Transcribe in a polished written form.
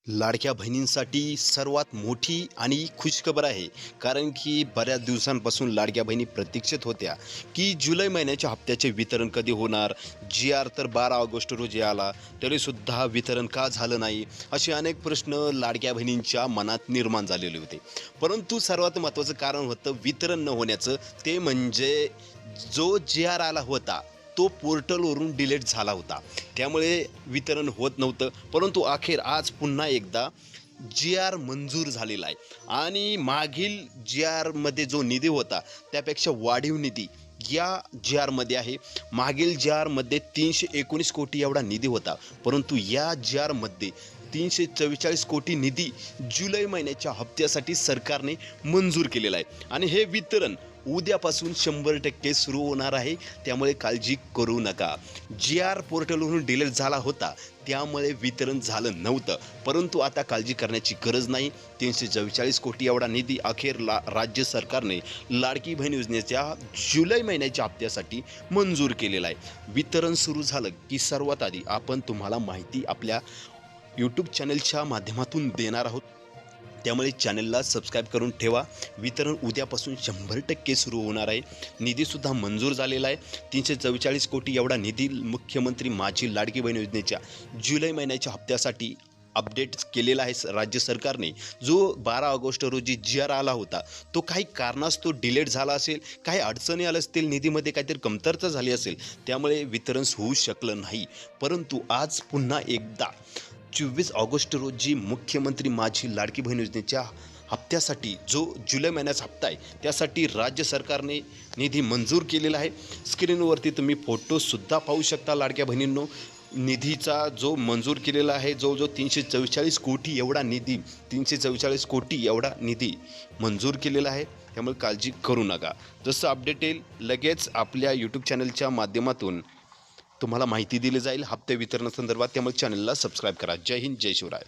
लाडक्या बहिणींसाठी सर्वात मोठी आणि खुशखबर आहे. कारण की बऱ्याच दिवसांपासून लाडक्या बहिणी प्रतीक्षेत होत्या की जुलै महिन्याच्या हप्त्याचे वितरण कधी होणार. जी आर तर 12 ऑगस्ट रोजी आला, तरीसुद्धा वितरण का झालं नाही, असे अनेक प्रश्न लाडक्या बहिणींच्या मनात निर्माण झालेले होते. परंतु सर्वात महत्त्वाचं कारण होतं वितरण न होण्याचं. ते म्हणजे जो जी आर आला होता तो पोर्टलवरून डिलीट झाला होता. त्यामुळे वितरण होत नव्हतं. परंतु अखेर आज पुन्हा एकदा जी आर मंजूर झालेला आहे आणि मागील जी आरमध्ये जो निधी होता त्यापेक्षा वाढीव निधी या जी आरमध्ये आहे. मागील जी आरमध्ये 319 कोटी एवढा निधी होता, परंतु या जी आरमध्ये 344 कोटी निधी जुलै महिन्याच्या हप्त्यासाठी सरकारने मंजूर केलेला आहे आणि हे वितरण उद्यापासून 100% सुरू होणार आहे. त्यामुळे काळजी करू नका. जी आर पोर्टलवरून डिलीट झाला होता, त्यामुळे वितरण झालं नव्हतं. परंतु आता काळजी करण्याची गरज नाही. 344 कोटी एवढा निधी अखेर राज्य सरकारने लाडकी बहीण योजनेच्या जुलै महिन्याच्या हप्त्यासाठी मंजूर केलेला आहे. वितरण सुरू झालं की सर्वात आधी आपण तुम्हाला माहिती आपल्या यूट्यूब चॅनलच्या माध्यमातून देणार आहोत. त्यामुळे चॅनलला सबस्क्राईब करून ठेवा. वितरण उद्यापासून 100% सुरू होणार आहे. निधीसुद्धा मंजूर झालेला आहे. 344 कोटी एवढा निधी मुख्यमंत्री माझी लाडकी बहीण योजनेच्या जुलै महिन्याच्या हप्त्यासाठी अपडेट केलेला आहे राज्य सरकारने. जो 12 ऑगस्ट रोजी जी आर आला होता, तो काही कारणास्तव डिलीट झाला असेल, काही अडचणी आल्या असतील, निधीमध्ये काहीतरी कमतरता झाली असेल, त्यामुळे वितरण होऊ शकलं नाही. परंतु आज पुन्हा एकदा 24 ऑगस्ट रोजी मुख्यमंत्री माझी लाडकी बहीण योजनेच्या हप्त्यासाठी जो जुलै महिन्याचा हप्ता आहे त्यासाठी राज्य सरकारने निधी मंजूर केलेला आहे. स्क्रीनवरती तुम्ही फोटोसुद्धा पाहू शकता लाडक्या बहिणींनो. निधीचा जो मंजूर केलेला आहे जो 344 कोटी एवढा निधी 344 कोटी एवढा निधी मंजूर केलेला आहे. त्यामुळे काळजी करू नका. जसं अपडेट येईल लगेच आपल्या यूट्यूब चॅनलच्या माध्यमातून तुम्हाला माहिती दिली जाईल हप्ते वितरणासंदर्भात. त्यामुळे चॅनलला सबस्क्राईब करा. जय हिंद, जय शिवराय.